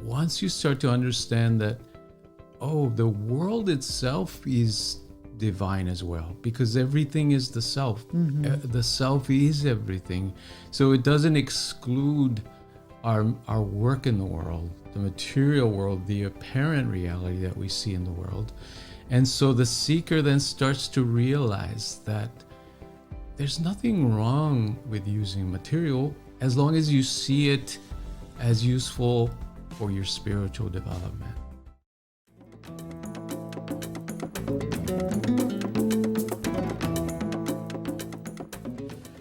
once you start to understand that, oh, the world itself is divine as well, because everything is the self. The self is everything. So it doesn't exclude our work in the world, the material world, the apparent reality that we see in the world. And so the seeker then starts to realize that there's nothing wrong with using material as long as you see it as useful for your spiritual development.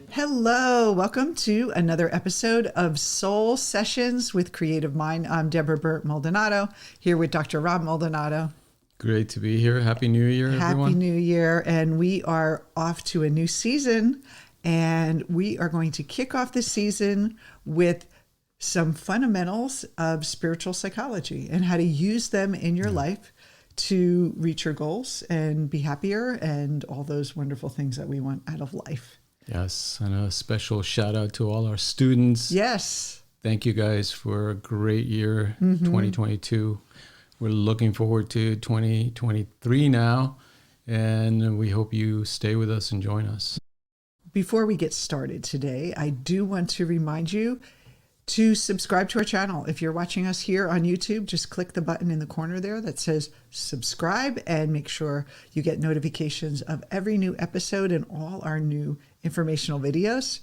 Hello, welcome to another episode of Soul Sessions with Creative Mind. I'm Deborah Burt Maldonado, here with Dr. Rob Maldonado. Great to be here. Happy New Year, everyone. Happy New Year. And we are off to a new season. And we are going to kick off the season with some fundamentals of spiritual psychology and how to use them in your life to reach your goals and be happier and all those wonderful things that we want out of life. Yes, and a special shout out to all our students. Yes. Thank you guys for a great year, 2022. We're looking forward to 2023 now, and we hope you stay with us and join us. Before we get started today, I do want to remind you to subscribe to our channel. If you're watching us here on YouTube, just click the button in the corner there that says subscribe and make sure you get notifications of every new episode and all our new informational videos.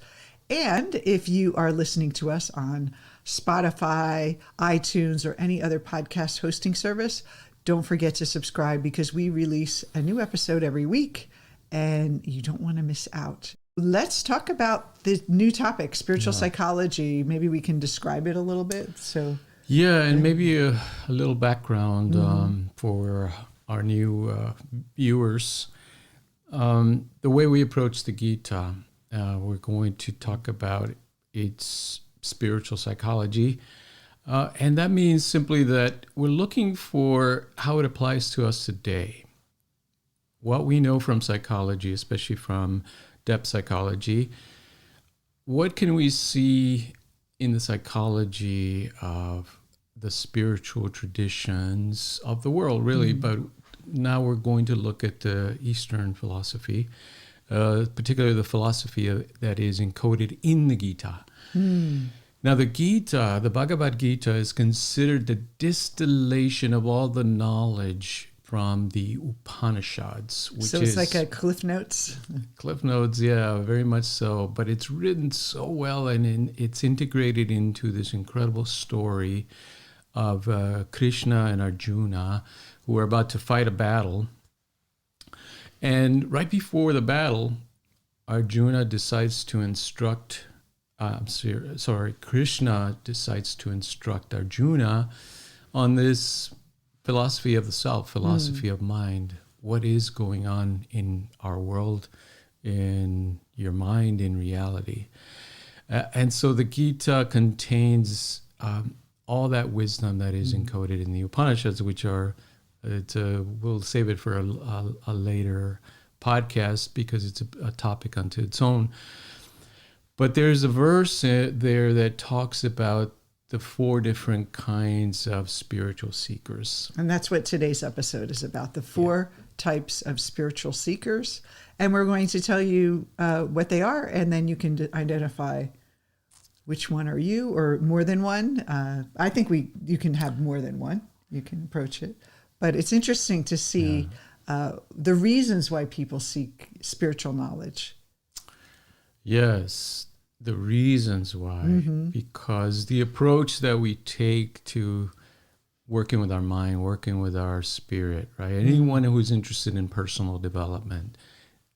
And if you are listening to us on Spotify, iTunes, or any other podcast hosting service, don't forget to subscribe because we release a new episode every week and you don't want to miss out. Let's talk about the new topic, spiritual psychology. Maybe we can describe it a little bit. And maybe a little background for our new viewers. The way we approach the Gita, we're going to talk about its spiritual psychology. And that means simply that we're looking for how it applies to us today. What we know from psychology, especially from depth psychology, what can we see in the psychology of the spiritual traditions of the world, really? But now we're going to look at the Eastern philosophy, particularly the philosophy that is encoded in the Gita. Now, the Gita, the Bhavagad Gita, is considered the distillation of all the knowledge from the Upanishads, which so it's like a Cliff Notes. Cliff Notes, yeah, very much so. But it's written so well, and it's integrated into this incredible story of Krishna and Arjuna, who are about to fight a battle. And right before the battle, Arjuna decides to instruct. Krishna decides to instruct Arjuna on this philosophy of the self, philosophy of mind. What is going on in our world, in your mind, in reality? And so the Gita contains all that wisdom that is encoded in the Upanishads, which are, we'll save it for a later podcast because it's a topic unto its own. But there's a verse there that talks about the 4 different kinds of spiritual seekers. And that's what today's episode is about, the 4 types of spiritual seekers. And we're going to tell you what they are, and then you can identify which one are you, or more than one. I think you can have more than one. You can approach it. But it's interesting to see the reasons why people seek spiritual knowledge. Yes, the reasons why. Because the approach that we take to working with our mind, working with our spirit, right? Anyone who's interested in personal development,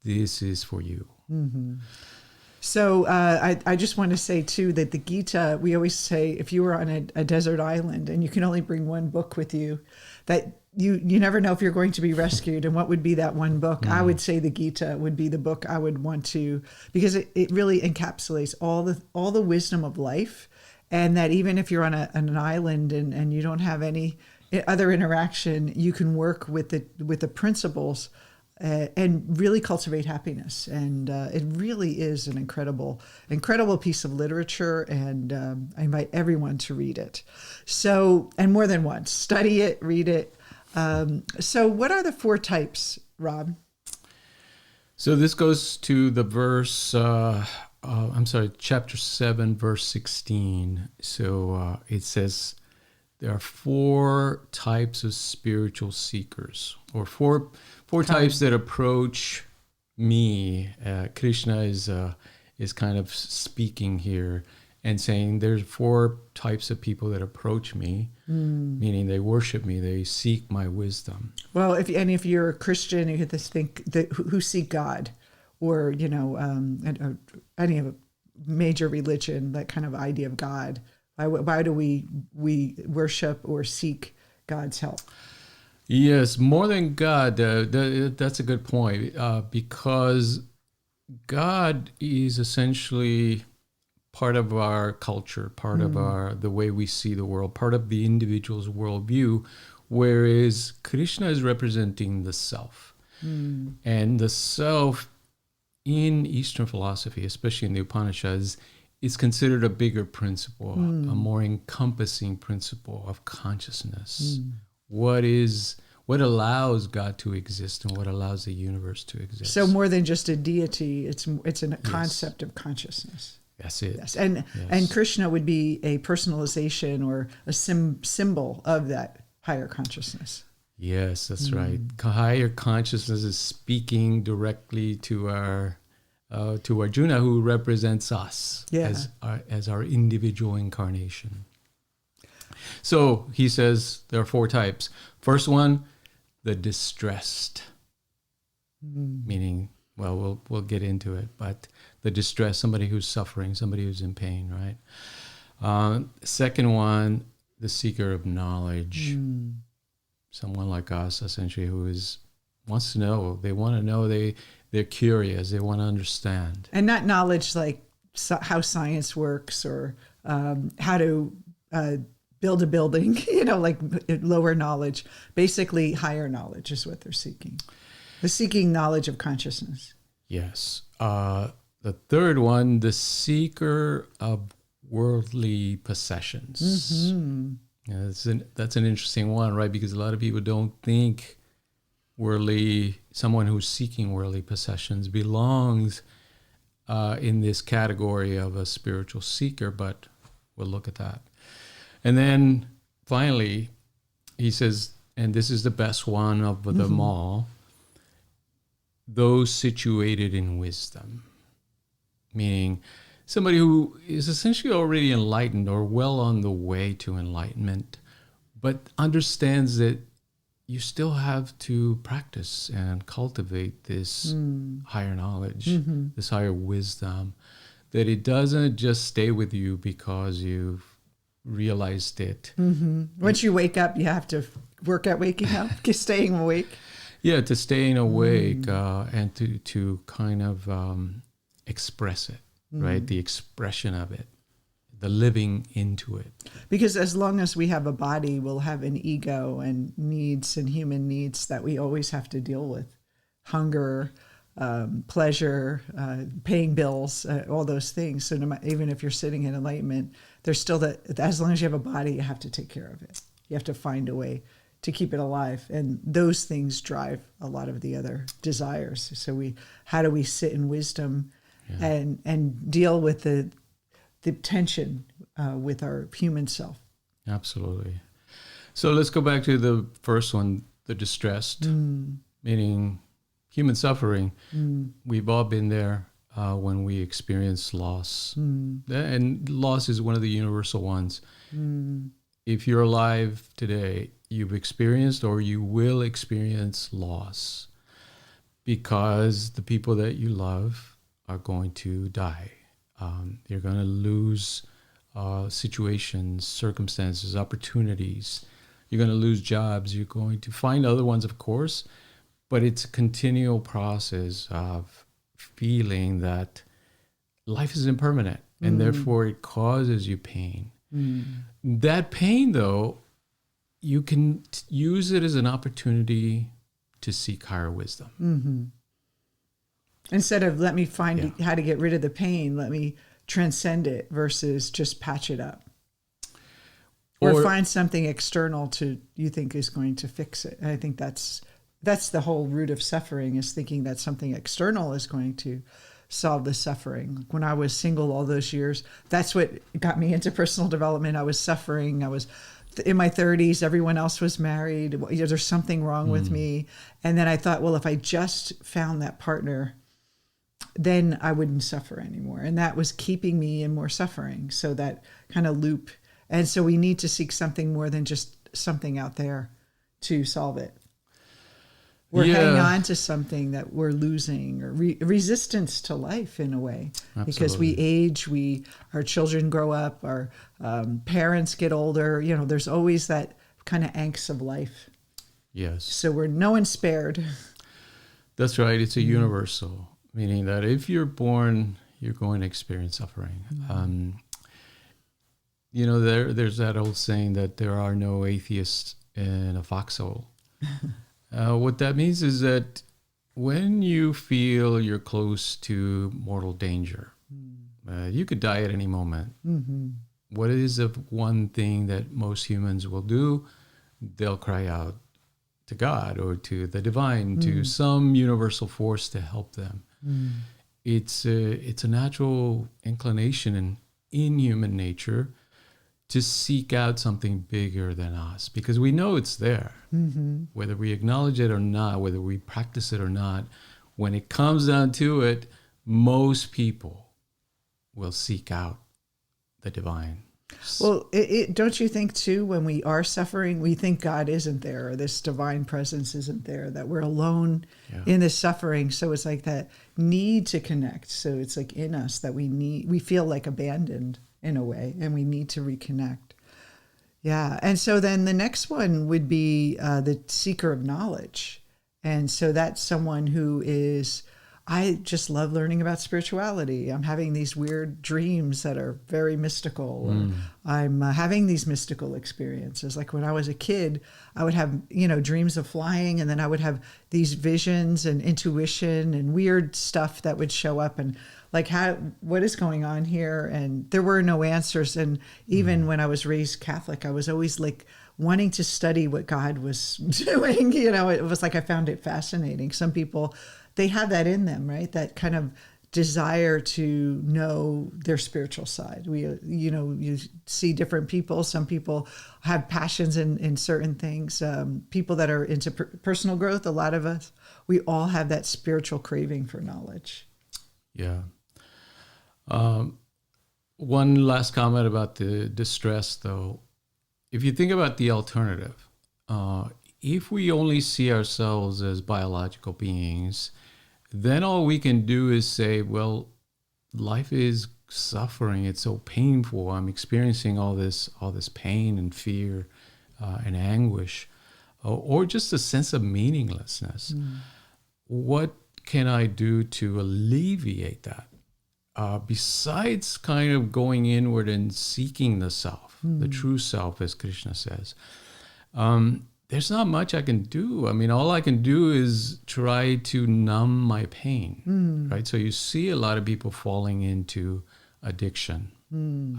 this is for you. So I just want to say, too, that the Gita, we always say, if you were on a desert island and you can only bring one book with you, that you never know if you're going to be rescued. And what would be that one book? I would say the Gita would be the book I would want to, because it really encapsulates all the wisdom of life. And that even if you're on an island and you don't have any other interaction, you can work with the principles and really cultivate happiness. And it really is an incredible piece of literature, and I invite everyone to read it. So, and more than once, study it, read it. So what are the 4 types, Rob? So this goes to the verse, chapter 7, verse 16. So it says, there are 4 types of spiritual seekers, or four types that approach me. Krishna is kind of speaking here and saying there's 4 types of people that approach me, meaning they worship me, they seek my wisdom. Well, if you're a Christian, you have to think that who seek God, or any of a major religion, that kind of idea of God. Why do we worship or seek God's help? Yes, more than God. That's a good point, because God is essentially part of our culture, part of the way we see the world, part of the individual's worldview, whereas Krishna is representing the self. And the self in Eastern philosophy, especially in the Upanishads, is considered a bigger principle, a more encompassing principle of consciousness. What allows God to exist and what allows the universe to exist. So more than just a deity, it's a concept of consciousness. That's it. Yes. And Krishna would be a personalization or a symbol of that higher consciousness. Yes, that's right. Higher consciousness is speaking directly to Arjuna, who represents us as our individual incarnation. So he says there are 4 types. First one, the distressed, meaning, well, we'll get into it, but the distressed, somebody who's suffering, somebody who's in pain, right? Second one, the seeker of knowledge, someone like us, essentially, who wants to know. They want to know. They're curious. They want to understand. And not knowledge like how science works or how to build a building, like lower knowledge. Basically, higher knowledge is what they're seeking. They're seeking knowledge of consciousness. Yes. The third one, the seeker of worldly possessions. Yeah, that's an interesting one, right? Because a lot of people don't think someone who's seeking worldly possessions belongs in this category of a spiritual seeker, but we'll look at that. And then finally, he says, and this is the best one of them all, those situated in wisdom, meaning somebody who is essentially already enlightened or well on the way to enlightenment, but understands that you still have to practice and cultivate this higher knowledge, this higher wisdom, that it doesn't just stay with you because you've realized it. Once you wake up, you have to work at waking up, staying awake. Yeah, to staying awake and to kind of express it, right? The expression of it, the living into it. Because as long as we have a body, we'll have an ego and needs and human needs that we always have to deal with. Hunger, pleasure, paying bills, all those things. So even if you're sitting in enlightenment, there's still as long as you have a body, you have to take care of it. You have to find a way to keep it alive. And those things drive a lot of the other desires. So how do we sit in wisdom and deal with the tension with our human self? Absolutely. So let's go back to the first one, the distressed, meaning human suffering. We've all been there when we experience loss. And loss is one of the universal ones. If you're alive today, you've experienced or you will experience loss because the people that you love are going to die. You're going to lose situations, circumstances, opportunities. You're going to lose jobs. You're going to find other ones, of course, but it's a continual process of feeling that life is impermanent and therefore it causes you pain. That pain, though, you can use it as an opportunity to seek higher wisdom. Mm-hmm. Instead of let me find how to get rid of the pain, let me transcend it versus just patch it up. Or find something external you think is going to fix it. And I think that's the whole root of suffering, is thinking that something external is going to solve the suffering. When I was single all those years, that's what got me into personal development. I was suffering. I was in my 30s. Everyone else was married. There's something wrong with me. And then I thought, well, if I just found that partner, then I wouldn't suffer anymore. And that was keeping me in more suffering. So that kind of loop. And so we need to seek something more than just something out there to solve it. We're hanging on to something that we're losing, or resistance to life in a way. Absolutely. Because we age, our children grow up, our parents get older. There's always that kind of angst of life. Yes. So no one's spared. That's right. It's a universal, meaning that if you're born, you're going to experience suffering. There's that old saying that there are no atheists in a foxhole. What that means is that when you feel you're close to mortal danger, you could die at any moment. Mm-hmm. What is the one thing that most humans will do? They'll cry out to God or to the divine, to some universal force to help them. It's a natural inclination in human nature to seek out something bigger than us, because we know it's there. Mm-hmm. Whether we acknowledge it or not, whether we practice it or not, when it comes down to it, most people will seek out the divine. Well, don't you think too, when we are suffering, we think God isn't there, or this divine presence isn't there, that we're alone in this suffering. So it's like that need to connect. So it's like in us that we feel like abandoned in a way, and we need to reconnect. Yeah. And so then the next one would be the seeker of knowledge. And so that's someone who I just love learning about spirituality. I'm having these weird dreams that are very mystical. Or I'm having these mystical experiences. Like when I was a kid, I would have, dreams of flying, and then I would have these visions and intuition and weird stuff that would show up, and like, what is going on here? And there were no answers. And even when I was raised Catholic, I was always like wanting to study what God was doing. It was like I found it fascinating. Some people, they have that in them, right? That kind of desire to know their spiritual side. You see different people. Some people have passions in certain things. People that are into personal growth, a lot of us, we all have that spiritual craving for knowledge. Yeah. One last comment about the distress, though. If you think about the alternative, if we only see ourselves as biological beings, then all we can do is say, well, life is suffering. It's so painful. I'm experiencing all this pain and fear and anguish, or just a sense of meaninglessness. What can I do to alleviate that? Besides kind of going inward and seeking the self, the true self, as Krishna says, there's not much I can do. I mean, all I can do is try to numb my pain, right? So you see a lot of people falling into addiction,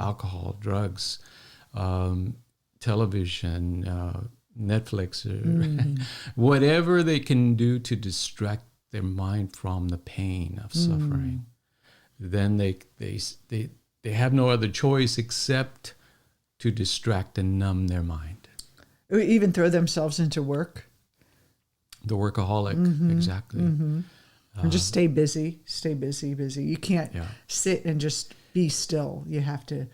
alcohol, drugs, television, Netflix, or whatever they can do to distract their mind from the pain of suffering. Then they have no other choice except to distract and numb their mind. Even throw themselves into work. The workaholic, exactly. And just stay busy. You can't sit and just be still. You have to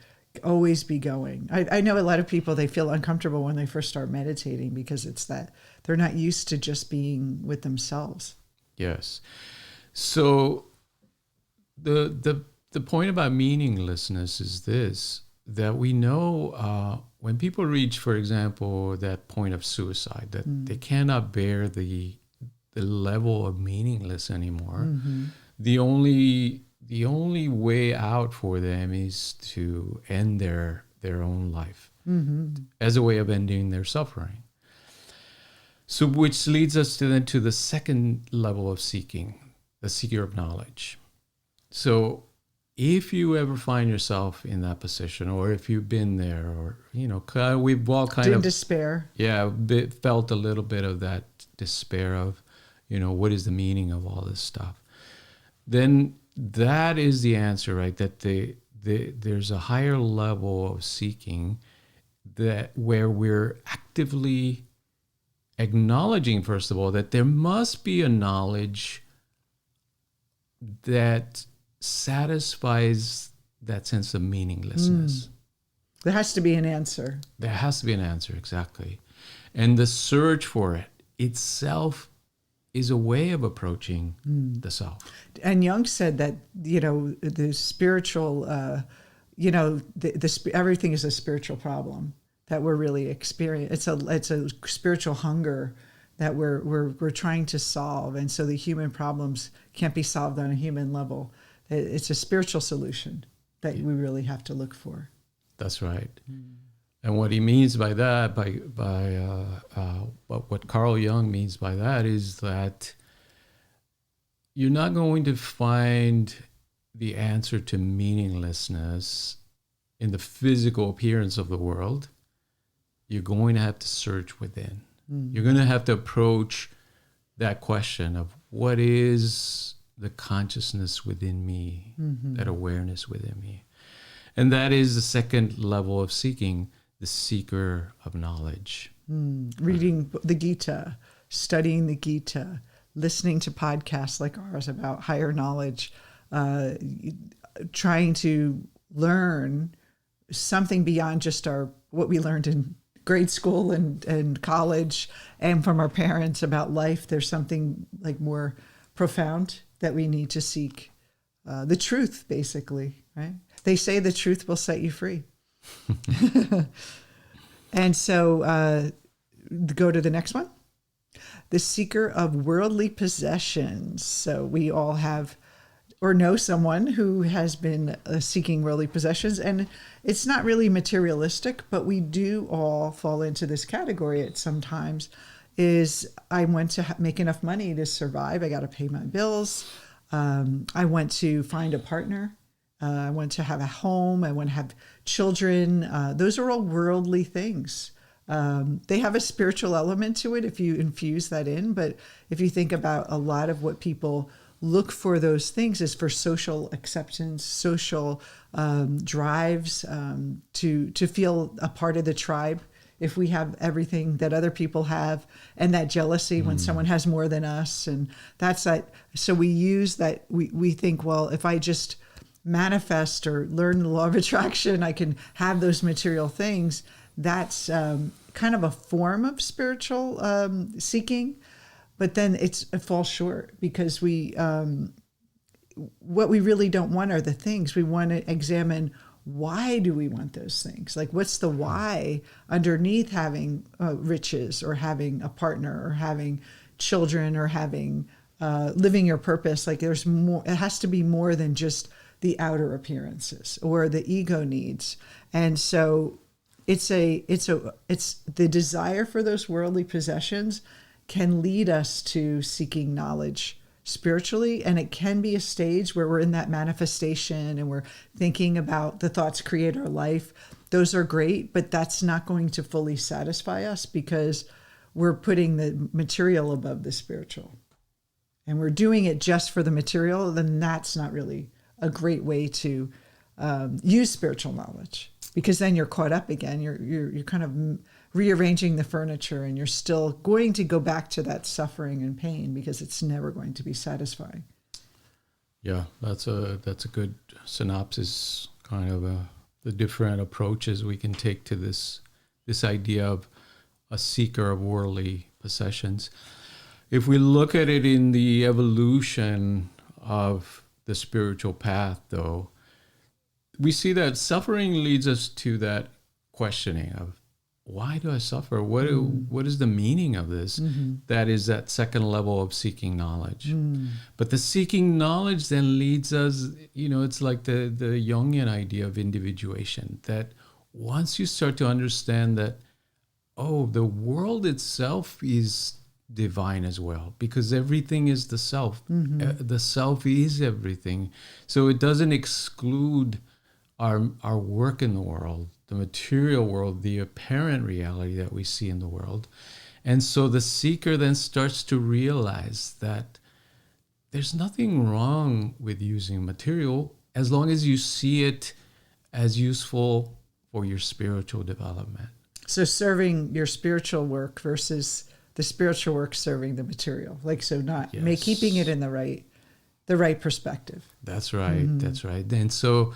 always be going. I know a lot of people, they feel uncomfortable when they first start meditating because it's that they're not used to just being with themselves. Yes. So the point about meaninglessness is this, that we know when people reach, for example, that point of suicide, that they cannot bear the level of meaningless anymore. The only way out for them is to end their own life as a way of ending their suffering. So, which leads us to the second level of seeking, the seeker of knowledge. So, if you ever find yourself in that position, or if you've been there, or we've all kind In of despair. felt a little bit of that despair of, what is the meaning of all this stuff? Then that is the answer, right? That there's a higher level of seeking where we're actively acknowledging, first of all, that there must be a knowledge that satisfies that sense of meaninglessness. There has to be an answer. There has to be an answer, exactly. And the search for it itself is a way of approaching the self. And Jung said that, the spiritual, everything is a spiritual problem that we're really experiencing. It's a spiritual hunger that we're trying to solve. And so the human problems can't be solved on a human level. It's a spiritual solution that we really have to look for. That's right. And what he means by that, what Carl Jung means by that, is that you're not going to find the answer to meaninglessness in the physical appearance of the world. You're going to have to search within. You're going to have to approach that question of what is the consciousness within me, that awareness within me. And that is the second level of seeking, the seeker of knowledge. Reading the Gita, studying the Gita, listening to podcasts like ours about higher knowledge, trying to learn something beyond just what we learned in grade school and college and from our parents about life. There's something like more profound that we need to seek. The truth, basically, right? They say the truth will set you free. And so go to the next one. The seeker of worldly possessions. So we all have or know someone who has been seeking worldly possessions. And it's not really materialistic, but we do all fall into this category at some times. I want to make enough money to survive. I got to pay my bills. I want to find a partner. I want to have a home. I want to have children. Those are all worldly things. They have a spiritual element to it if you infuse that in. But if you think about a lot of what people look for those things is for social acceptance, social drives, to feel a part of the tribe. If we have everything that other people have, and that jealousy when someone has more than us, and that's that. So we use that. We think, well, if I just manifest or learn the law of attraction, I can have those material things. That's kind of a form of spiritual seeking, but then it falls short because what we really don't want are the things. We want to examine, why do we want those things? Like, what's the why underneath having riches or having a partner or having children or having living your purpose? Like, there's more. It has to be more than just the outer appearances or the ego needs. And so it's the desire for those worldly possessions can lead us to seeking knowledge spiritually, and it can be a stage where we're in that manifestation and we're thinking about the thoughts create our life. Those are great, but that's not going to fully satisfy us because we're putting the material above the spiritual, and we're doing it just for the material. Then that's not really a great way to use spiritual knowledge, because then you're caught up again. You're kind of rearranging the furniture, and you're still going to go back to that suffering and pain because it's never going to be satisfying. Yeah, that's a good synopsis, kind of the different approaches we can take to this idea of a seeker of worldly possessions. If we look at it in the evolution of the spiritual path, though, we see that suffering leads us to that questioning of, why do I suffer? What is the meaning of this? That is that second level of seeking knowledge. But the seeking knowledge then leads us, it's like the Jungian idea of individuation, that once you start to understand that oh, the world itself is divine as well, because everything is the self. The self is everything. So it doesn't exclude our work in the world, the material world, the apparent reality that we see in the world. And so the seeker then starts to realize that there's nothing wrong with using material as long as you see it as useful for your spiritual development. So serving your spiritual work versus the spiritual work serving the material. Like, so not Yes. keeping it in the right perspective. That's right. That's right. And so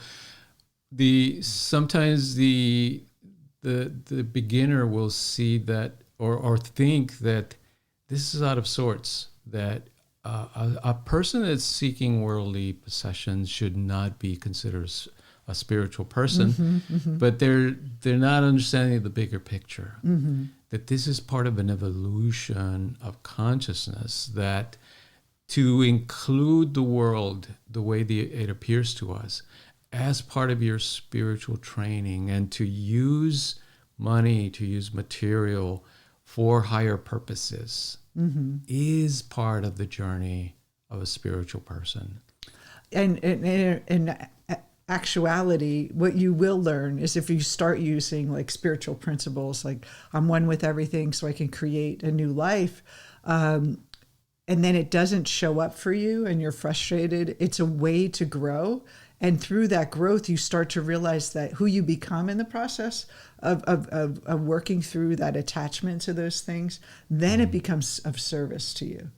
sometimes the beginner will see that or think that this is out of sorts, that a person that's seeking worldly possessions should not be considered a spiritual person, but they're not understanding the bigger picture. That this is part of an evolution of consciousness, that to include the world the way it appears to us as part of your spiritual training, and to use money, to use material for higher purposes, is part of the journey of a spiritual person. And in actuality, what you will learn is if you start using like spiritual principles, like I'm one with everything so I can create a new life, and then it doesn't show up for you and you're frustrated, it's a way to grow. And through that growth, you start to realize that who you become in the process of working through that attachment to those things, then it becomes of service to you.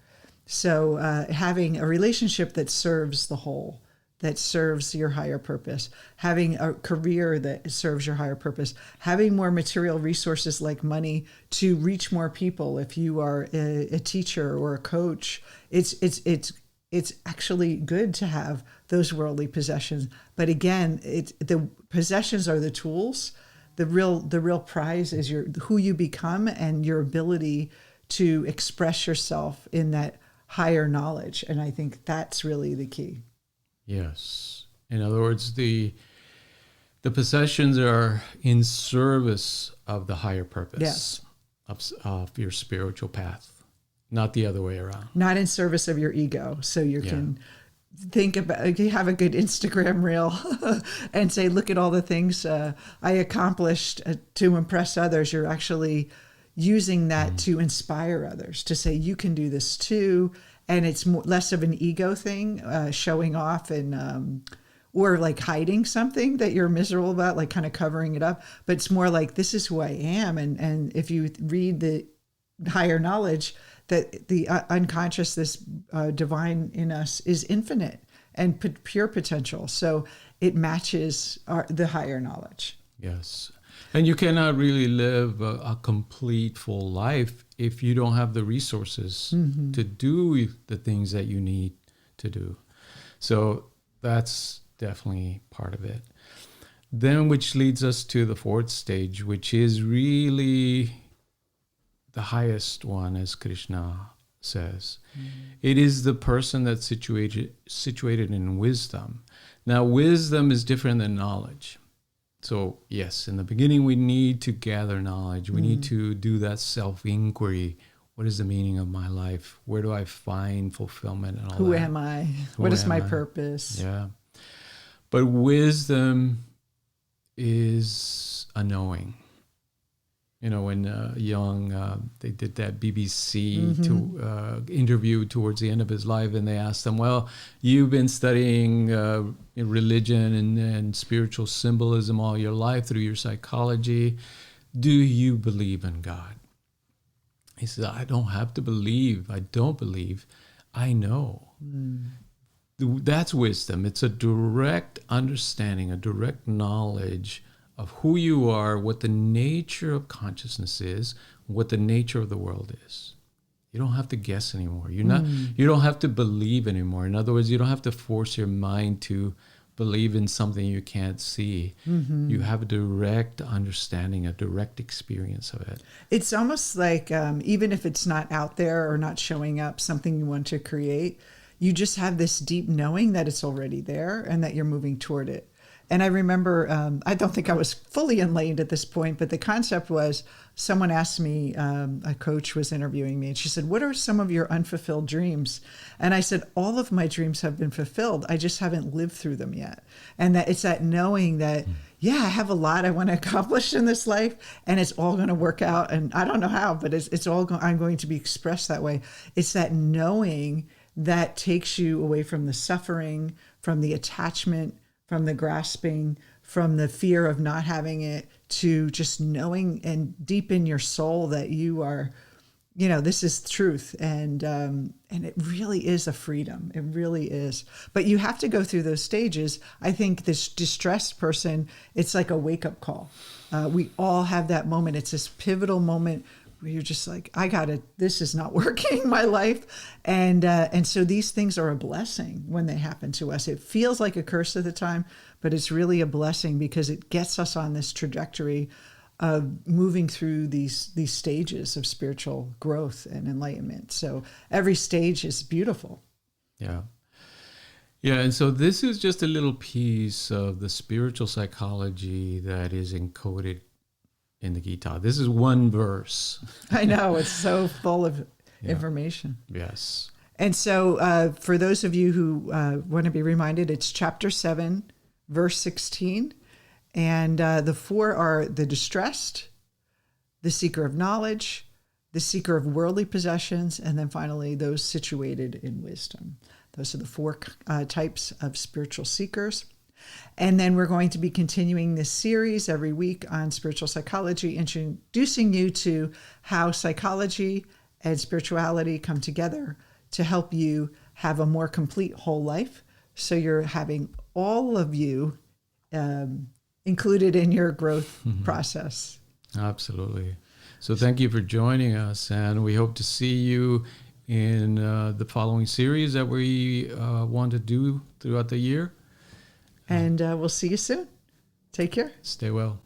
So having a relationship that serves the whole, that serves your higher purpose, having a career that serves your higher purpose, having more material resources like money to reach more people. If you are a teacher or a coach, it's actually good to have those worldly possessions. But again, the possessions are the tools. The real prize is who you become and your ability to express yourself in that higher knowledge. And I think that's really the key. Yes. In other words, the possessions are in service of the higher purpose, Yes. of your spiritual path, not the other way around. Not in service of your ego. So you can think about, you have a good Instagram reel and say, look at all the things I accomplished to impress others. You're actually using that to inspire others, to say you can do this too. And it's less of an ego thing, showing off and or like hiding something that you're miserable about, like kind of covering it up. But it's more like, this is who I am. And if you read the higher knowledge, that the unconscious, this divine in us is infinite and pure potential. So it matches the higher knowledge. Yes. And you cannot really live a complete, full life if you don't have the resources to do the things that you need to do. So that's definitely part of it. Then, which leads us to the fourth stage, which is really the highest one, as Krishna says. It is the person that's situated in wisdom. Now, wisdom is different than knowledge. So, yes, in the beginning, we need to gather knowledge. We need to do that self-inquiry. What is the meaning of my life? Where do I find fulfillment and all Who that? am I? What is my purpose? Yeah. But wisdom is a knowing. You know, when Young, they did that BBC interview towards the end of his life, and they asked him, well, you've been studying religion and spiritual symbolism all your life through your psychology. Do you believe in God? He said, I don't have to believe. I don't believe. I know. That's wisdom. It's a direct understanding, a direct knowledge of who you are, what the nature of consciousness is, what the nature of the world is. You don't have to guess anymore. You don't have to believe anymore. In other words, you don't have to force your mind to believe in something you can't see. You have a direct understanding, a direct experience of it. It's almost like even if it's not out there or not showing up, something you want to create, you just have this deep knowing that it's already there and that you're moving toward it. And I remember, I don't think I was fully enlightened at this point, but the concept was someone asked me, a coach was interviewing me, and she said, "What are some of your unfulfilled dreams?" And I said, "All of my dreams have been fulfilled. I just haven't lived through them yet." And that it's that knowing that, yeah, I have a lot I want to accomplish in this life, and it's all going to work out. And I don't know how, but it's all I'm going to be expressed that way. It's that knowing that takes you away from the suffering, from the attachment, from the grasping, from the fear of not having it, to just knowing and deep in your soul that you are, this is truth. And it really is a freedom. It really is. But you have to go through those stages. I think this distressed person, it's like a wake-up call. We all have that moment. It's this pivotal moment where you're just like, this is not working, my life. And so these things are a blessing when they happen to us. It feels like a curse at the time, but it's really a blessing because it gets us on this trajectory of moving through these stages of spiritual growth and enlightenment. So every stage is beautiful. Yeah. Yeah, and so this is just a little piece of the spiritual psychology that is encoded in the Gita. This is one verse. I know, it's so full of information. Yes. And so for those of you who want to be reminded, it's chapter 7, verse 16. And the four are the distressed, the seeker of knowledge, the seeker of worldly possessions, and then finally those situated in wisdom. Those are the four types of spiritual seekers. And then we're going to be continuing this series every week on spiritual psychology, introducing you to how psychology and spirituality come together to help you have a more complete whole life. So you're having all of you included in your growth process. Absolutely. So thank you for joining us, and we hope to see you in the following series that we want to do throughout the year. And we'll see you soon. Take care. Stay well.